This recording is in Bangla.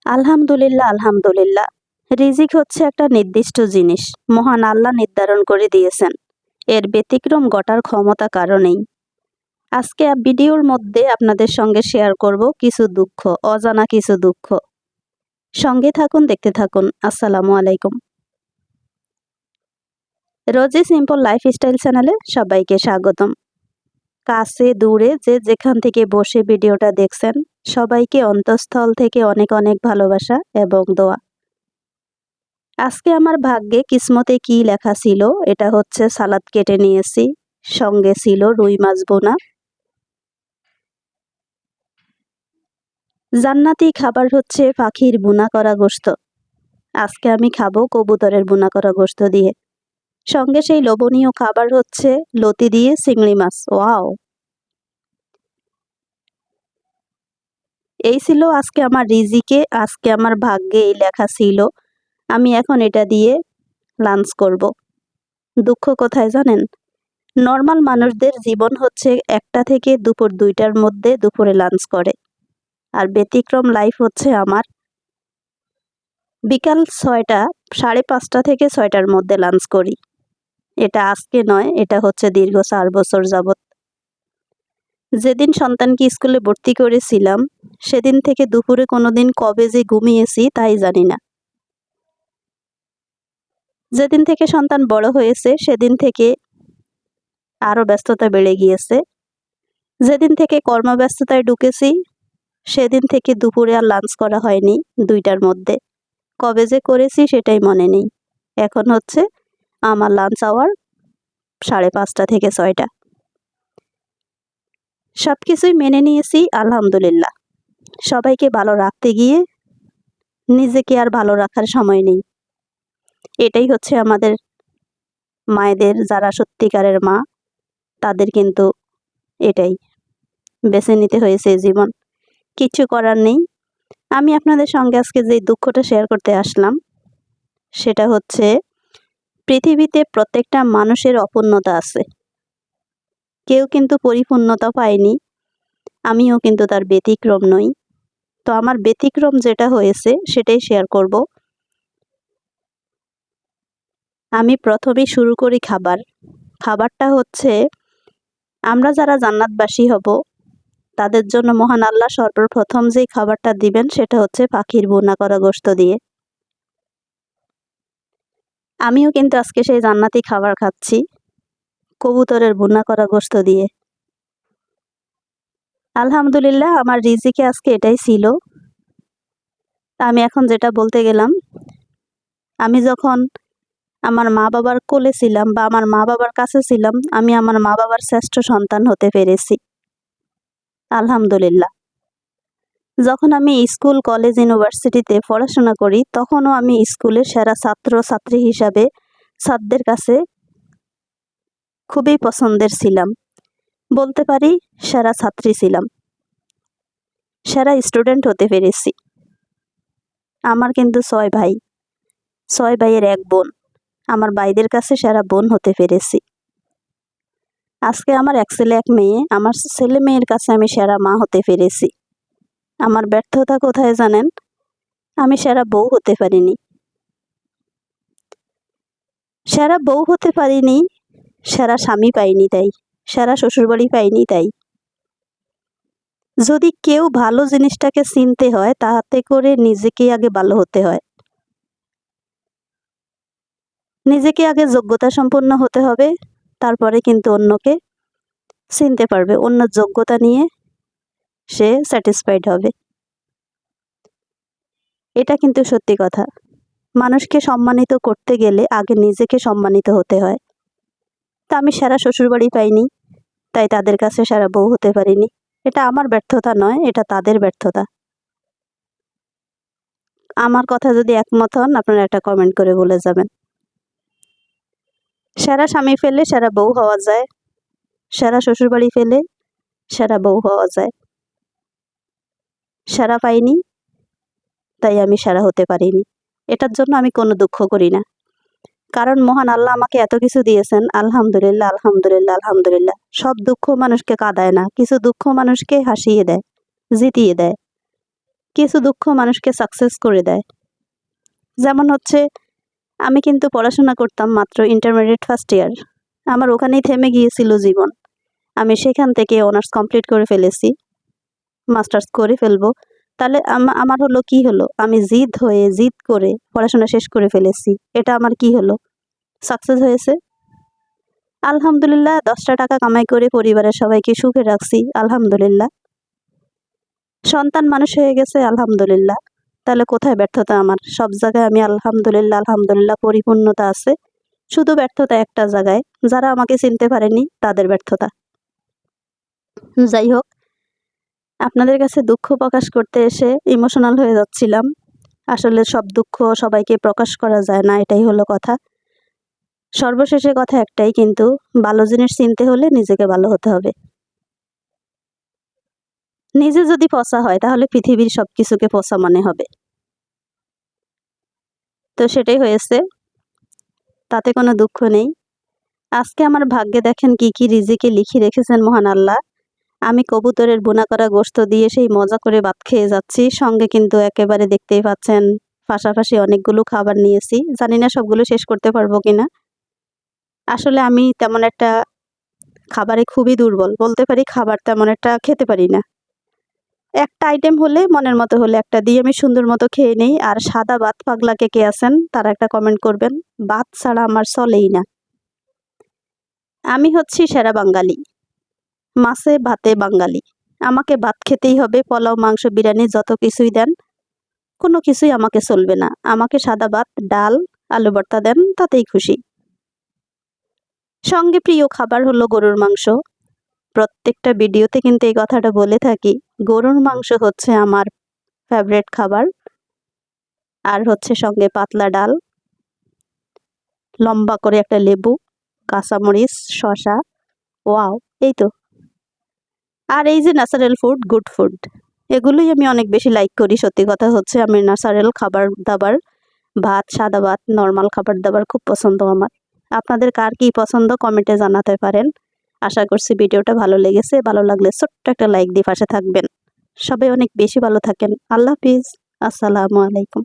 আলহামদুলিল্লাহ, আলহামদুলিল্লাহ। রিজিক হচ্ছে একটা নির্দিষ্ট জিনিস। মহান আল্লাহ নির্ধারণ করে দিয়েছেন। এর ব্যতিক্রম ঘটার ক্ষমতা কারো নেই। আজকে ভিডিওর মধ্যে আপনাদের সঙ্গে শেয়ার করব কিছু দুঃখ, অজানা কিছু দুঃখ। সঙ্গে থাকুন, দেখতে থাকুন। আসসালামু আলাইকুম। রোজি সিম্পল লাইফস্টাইল চ্যানেলে সবাইকে স্বাগতম। কাছে দূরে যে যেখান থেকে বসে ভিডিওটা দেখছেন, সবাইকে অন্তঃস্থল থেকে অনেক অনেক ভালোবাসা এবং দোয়া। আজকে আমার ভাগ্যে কিসমতে কি লেখা ছিল, এটা হচ্ছে সালাদ কেটে নিয়েছি, সঙ্গে ছিল রুই মাছ বোনা। জান্নাতি খাবার হচ্ছে পাখির বুনা করা গোশত। আজকে আমি খাবো কবুতরের বুনা করা গোশত দিয়ে। সঙ্গে সেই লোভনীয় খাবার হচ্ছে লতি দিয়ে চিংড়ি মাছ। ওয়াও! এই ছিল আজকে আমার রিজিকে, আজকে আমার ভাগ্যে এই লেখা ছিল। আমি এখন এটা দিয়ে লাঞ্চ করব। দুঃখ কোথায় জানেন? নর্মাল মানুষদের জীবন হচ্ছে 1টা থেকে দুপুর 2টার মধ্যে দুপুরে লাঞ্চ করে। আর ব্যতিক্রম লাইফ হচ্ছে আমার বিকাল 6টা, 5:30 থেকে 6টার মধ্যে লাঞ্চ করি। এটা আজকে নয়, এটা হচ্ছে দীর্ঘ 4 বছর যাবৎ। যেদিন সন্তানকে স্কুলে ভর্তি করেছিলাম, সেদিন থেকে দুপুরে কোনোদিন কবে যে ঘুমিয়েছি তাই জানি না। যেদিন থেকে সন্তান বড় হয়েছে সেদিন থেকে আরও ব্যস্ততা বেড়ে গিয়েছে। যেদিন থেকে কর্মব্যস্ততায় ঢুকেছি সেদিন থেকে দুপুরে আর লাঞ্চ করা হয়নি 2টার মধ্যে। কবে যে করেছি সেটাই মনে নেই। এখন হচ্ছে আমার লাঞ্চ আওয়ার 5:30 থেকে 6টা। সব কিছুই মেনে নিয়েছি, আলহামদুলিল্লাহ। সবাইকে ভালো রাখতে গিয়ে নিজেকে আর ভালো রাখার সময় নেই। এটাই হচ্ছে আমাদের মায়েদের, যারা সত্যিকারের মা, তাদের কিন্তু এটাই বেছে নিতে হয়েছে জীবন। কিছু করার নেই। আমি আপনাদের সঙ্গে আজকে যে দুঃখটা শেয়ার করতে আসলাম, সেটা হচ্ছে পৃথিবীতে প্রত্যেকটা মানুষের অপূর্ণতা আছে। কেউ কিন্তু পরিপূর্ণতা পায়নি, আমিও কিন্তু তার ব্যতিক্রম নই। তো আমার ব্যতিক্রম যেটা হয়েছে সেটাই শেয়ার করব। আমি প্রথমেই শুরু করি খাবারটা হচ্ছে, আমরা যারা জান্নাতবাসী হব তাদের জন্য মহান আল্লাহ সর্বপ্রথম যেই খাবারটা দিবেন সেটা হচ্ছে পাখির ভুনা করা গোশত দিয়ে। আমিও কিন্তু আজকে সেই জান্নাতি খাবার খাচ্ছি, কবুতরের ভুনা করা গোশত দিয়ে। আলহামদুলিল্লাহ, আমার রিজিকে আজকে এটাই ছিল। আমি এখন যেটা বলতে গেলাম, আমি যখন আমার মা বাবার কোলে ছিলাম বা আমার মা বাবার কাছে ছিলাম, আমি আমার মা বাবার শ্রেষ্ঠ সন্তান হতে পেরেছি, আলহামদুলিল্লাহ। যখন আমি স্কুল, কলেজ, ইউনিভার্সিটিতে পড়াশোনা করি, তখনও আমি স্কুলের সেরা ছাত্র ছাত্রী হিসাবে স্যারদের কাছে খুবই পছন্দের ছিলাম। বলতে পারি সেরা ছাত্রী ছিলাম, সেরা স্টুডেন্ট হতে পেরেছি। আমার কিন্তু 6 ভাই, 6 ভাইয়ের 1 বোন। আমার ভাইদের কাছে সেরা বোন হতে পেরেছি। আজকে আমার 1 ছেলে 1 মেয়ে, আমার ছেলে মেয়ের কাছে আমি সেরা মা হতে পেরেছি। আমার ব্যর্থতা কোথায় জানেন? আমি সেরা বউ হতে পারিনি। সেরা বউ হতে পারিনি, সেরা স্বামী পাইনি তাই, সেরা শ্বশুরবাড়ি পাইনি তাই। যদি কেউ ভালো জিনিসটাকে চিনতে হয়, তাতে করে নিজেকে আগে ভালো হতে হয়। নিজেকে আগে যোগ্যতা সম্পন্ন হতে হবে, তারপরে কিন্তু অন্যকে চিনতে পারবে। অন্য যোগ্যতা নিয়ে সে স্যাটিসফাইড হবে। এটা কিন্তু সত্যি কথা। মানুষকে সম্মানিত করতে গেলে আগে নিজেকে সম্মানিত হতে হয়। তা আমি সেরা শ্বশুরবাড়ি পাইনি, তাই তাদের কাছে সেরা বউ হতে পারিনি। এটা আমার ব্যর্থতা নয়, এটা তাদের ব্যর্থতা। আমার কথা যদি একমত হন, আপনারা একটা কমেন্ট করে বলে যাবেন। সেরা স্বামী পেলে সেরা বউ হওয়া যায়, সেরা শ্বশুরবাড়ি পেলে সেরা বউ হওয়া যায়। সেরা পাইনি, তাই আমি সেরা হতে পারিনি। এটার জন্য আমি কোনো দুঃখ করি না, কারণ মহান আল্লাহ আমাকে এত কিছু দিয়েছেন। আলহামদুলিল্লাহ, আলহামদুলিল্লাহ, আলহামদুলিল্লাহ। সব দুঃখ মানুষকে কাঁদায় না, কিছু দুঃখ মানুষকে হাসিয়ে দেয়, জিতিয়ে দেয়। কিছু দুঃখ মানুষকে সাকসেস করে দেয়। যেমন হচ্ছে, আমি কিন্তু পড়াশোনা করতাম মাত্র ইন্টারমিডিয়েট ফার্স্ট ইয়ার। আমার ওখানেই থেমে গিয়েছিল জীবন। আমি সেখান থেকে অনার্স কমপ্লিট করে ফেলেছি, মাস্টার্স করে ফেলবো। তাহলে আমার হলো কি হলো, আমি জিদ করে পড়াশোনা শেষ করে ফেলেছি। এটা আমার কি হলো, সাকসেস হয়েছে। আলহামদুলিল্লাহ, 10টা টাকা কামাই করে পরিবারের সবাইকে সুখে রাখছি, আলহামদুলিল্লাহ। সন্তান মানুষ হয়ে গেছে, আলহামদুলিল্লাহ। তাহলে কোথায় ব্যর্থতা আমার? সব জায়গায় আমি আলহামদুলিল্লাহ আলহামদুলিল্লাহ পরিপূর্ণতা আছে। শুধু ব্যর্থতা একটা জায়গায়, যারা আমাকে চিনতে পারেনি তাদের ব্যর্থতা। যাই হোক, আপনাদের কাছে দুঃখ প্রকাশ করতে এসে ইমোশনাল হয়ে যাচ্ছিলাম। আসলে সব দুঃখ সবাইকে প্রকাশ করা যায় না, এটাই হলো কথা। সর্বশেষে কথা একটাই, কিন্তু ভালো জিনিস চিনতে হলে নিজেকে ভালো হতে হবে। নিজে যদি পচা হয় তাহলে পৃথিবীর সবকিছুকে পচা মনে হবে। তো সেটাই হয়েছে, তাতে কোনো দুঃখ নেই। আজকে আমার ভাগ্যে দেখেন কি কি রিজিকে লিখে রেখেছেন মহান আল্লাহ। আমি কবুতরের বোনা করা গোশত দিয়ে সেই মজা করে ভাত খেয়ে যাচ্ছি। সঙ্গে কিন্তু একেবারে দেখতেই পাচ্ছেন পাশাপাশি অনেকগুলো খাবার নিয়েছি। জানি না সবগুলো শেষ করতে পারবো কিনা। আসলে আমি তেমন একটা খাবারে খুবই দুর্বল, বলতে পারি খাবার তেমন একটা খেতে পারি না। একটা আইটেম হলে, মনের মতো হলে একটা দিয়ে আমি সুন্দর মতো খেয়ে নেই। আর সাদা ভাত পাগলা কে আছেন তারা একটা কমেন্ট করবেন, ভাত ছাড়া আমার চলেই না। আমি হচ্ছি সেরা বাঙালি, মাছে ভাতে বাঙালি। আমাকে ভাত খেতেই হবে, পোলাও মাংস বিরিয়ানি যত কিছুই দেন, কোনো কিছুই আমাকে চলবে না। আমাকে সাদা ভাত ডাল আলু ভর্তা দেন, তাতেই খুশি। সঙ্গে প্রিয় খাবার হলো গরুর মাংস। প্রত্যেকটা ভিডিওতে কিন্তু এই কথাটা বলে থাকি, গরুর মাংস হচ্ছে আমার ফেভারিট খাবার। আর হচ্ছে সঙ্গে পাতলা ডাল, লম্বা করে একটা লেবু, কাঁচামরিচ, শসা, ওয়াও, এই তো। আর এই যে ন্যাচারাল ফুড, গুড ফুড, এগুলোই আমি অনেক বেশি লাইক করি। সত্যি কথা হচ্ছে, আমি ন্যাচারাল খাবার দাবার, ভাত, সাদা ভাত, নর্মাল খাবার দাবার খুব পছন্দ আমার। আপনাদের কার কী পছন্দ কমেন্টে জানাতে পারেন। আশা করছি ভিডিওটা ভালো লেগেছে। ভালো লাগলে ছোট্ট একটা লাইক দিয়ে পাশে থাকবেন। সবাই অনেক বেশি ভালো থাকেন। আল্লাহ হাফিজ, আসসালামু আলাইকুম।